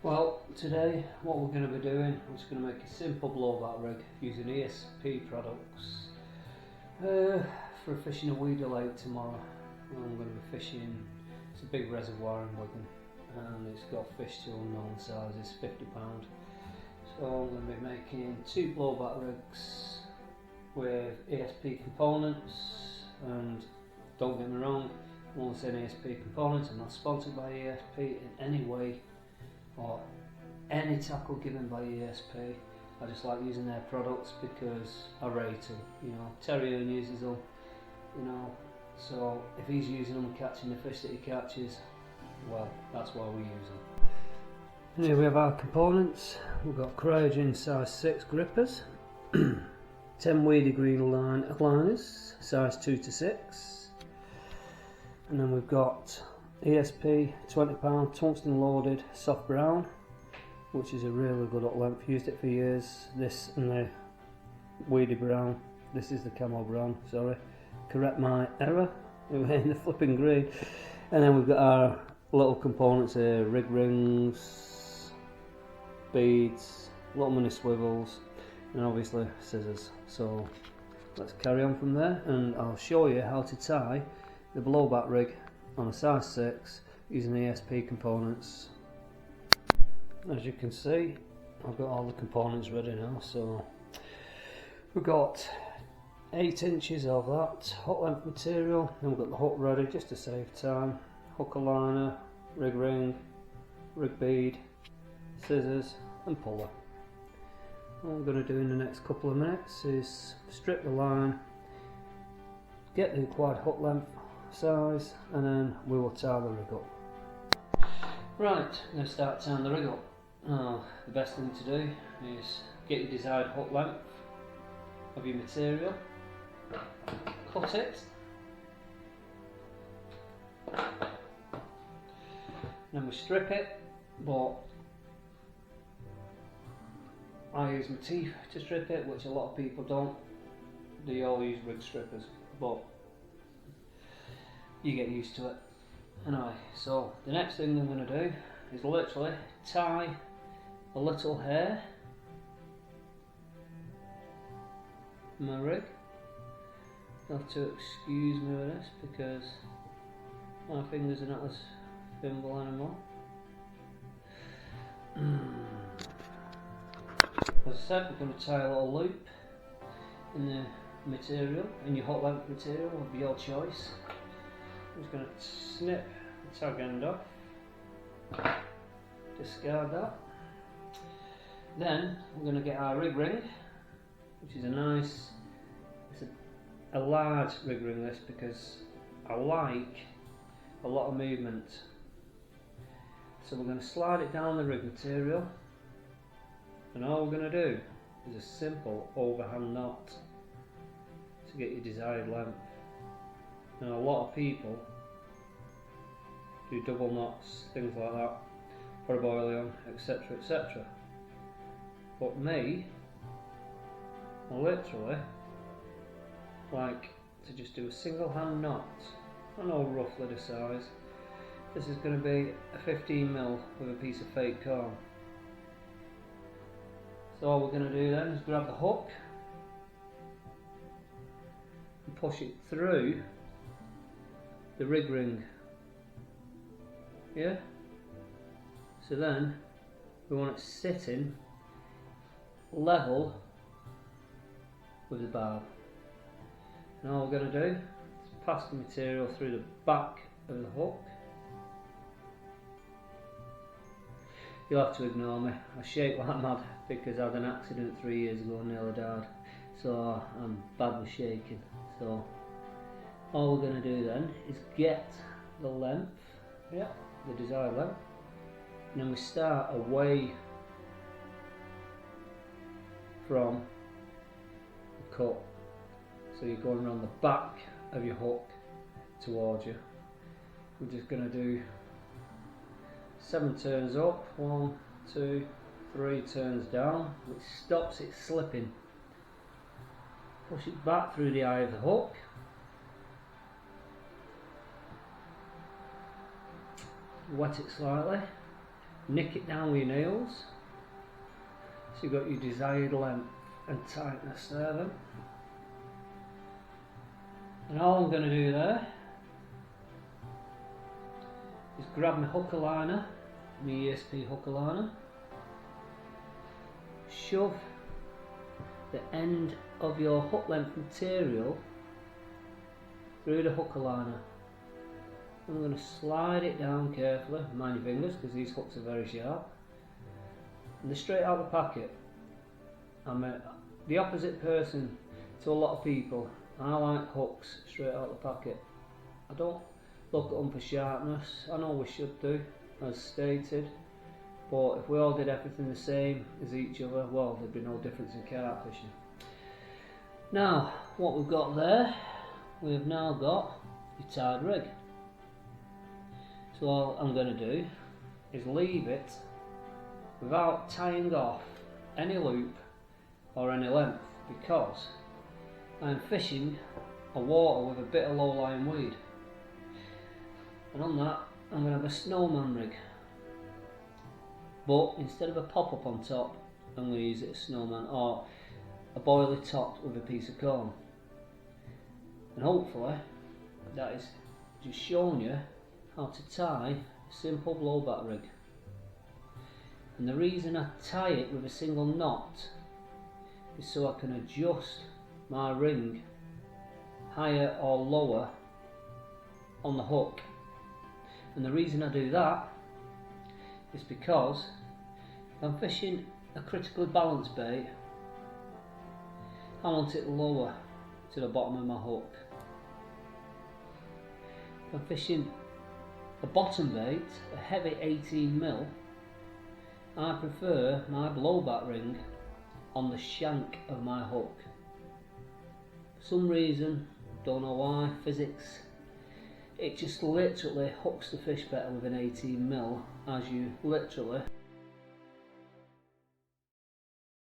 Well, today what we're going to be doing, we're just going to make a simple blowback rig using ESP products for fishing a weeder lake tomorrow. I'm going to be fishing, it's a big reservoir in Wigan and it's got fish to unknown sizes, £50. So I'm going to be making 2 blowback rigs with ESP components, and don't get me wrong, I'm only saying ESP components, I'm not sponsored by ESP in any way or any tackle given by ESP. I just like using their products because I rate them. You know, Terry Hearn uses them, you know, so if he's using them and catching the fish that he catches, well, that's why we use them. And here we have our components. We've got Cryogen size 6 grippers, 10 weedy green liners, size 2 to 6, and then we've got ESP £20 tungsten loaded soft brown, which is a really good hot length. Used it for years. This and the weedy brown. This is the camo brown. Sorry, correct my error. In the flipping green. And then we've got our little components here: rig rings, beads, little mini swivels, and obviously scissors. So let's carry on from there, and I'll show you how to tie the blowback rig on a size 6 using ESP components. As you can see, I've got all the components ready now. So we've got 8 inches of that hook length material, then we've got the hook ready just to save time, hook liner, rig ring, rig bead, scissors and puller. What I'm going to do in the next couple of minutes is strip the line, get the required hook length size, and then we will tie the rig up. Right, I'm going to start tying the rig up. Now, the best thing to do is get your desired hook length of your material, cut it, then we strip it, but I use my teeth to strip it, which a lot of people don't. They all use rig strippers, but you get used to it. Anyway, so the next thing I'm going to do is literally tie a little hair in my rig. You'll have to excuse me with this because my fingers are not as thimble anymore. As I said, we're going to tie a little loop in the material, in your hook length material of your choice. I'm just going to snip the tag end off, discard that. Then we're going to get our rig ring, which is a nice, it's a large rig ring this because I like a lot of movement. So we're going to slide it down the rig material, and all we're going to do is a simple overhand knot to get your desired length. Now a lot of people do double knots, things like that, put a boilie on, etc, etc. But me, I literally like to just do a single hand knot. I know roughly the size. This is going to be a 15mm with a piece of fake corn. So all we're going to do then is grab the hook and push it through the rig ring. Yeah? So then we want it sitting level with the barb. And all we're going to do is pass the material through the back of the hook. You'll have to ignore me, I shake like mad because I had an accident 3 years ago and nearly died. So I'm bad with shaking. So all we're going to do then is get the length, yeah, the desired length, and then we start away from the cut. So you're going around the back of your hook towards you. We're just going to do 7 turns up, 1, 2, 3 turns down, which stops it slipping. Push it back through the eye of the hook. Wet it slightly, nick it down with your nails so you've got your desired length and tightness there then. And all I'm going to do there is grab my hooker liner, my ESP hooker liner, shove the end of your hook length material through the hooker liner. I'm going to slide it down carefully, mind your fingers because these hooks are very sharp, and they're straight out of the packet. I'm the opposite person to a lot of people. I like hooks straight out of the packet. I don't look at them for sharpness. I know we should do, as stated, but if we all did everything the same as each other, well, there'd be no difference in carp fishing. Now, what we've got there, we've now got your tied rig. So all I'm going to do is leave it without tying off any loop or any length, because I'm fishing a water with a bit of low-lying weed, and on that I'm going to have a snowman rig, but instead of a pop-up on top I'm going to use it as snowman, or a boilie topped with a piece of corn. And hopefully that is just showing you how to tie a simple blowback rig. And the reason I tie it with a single knot is so I can adjust my ring higher or lower on the hook. And the reason I do that is because if I'm fishing a critically balanced bait, I want it lower to the bottom of my hook. If I'm fishing a bottom bait, a heavy 18mm, I prefer my blowback ring on the shank of my hook. For some reason, don't know why, physics, it just literally hooks the fish better with an 18mm, as you literally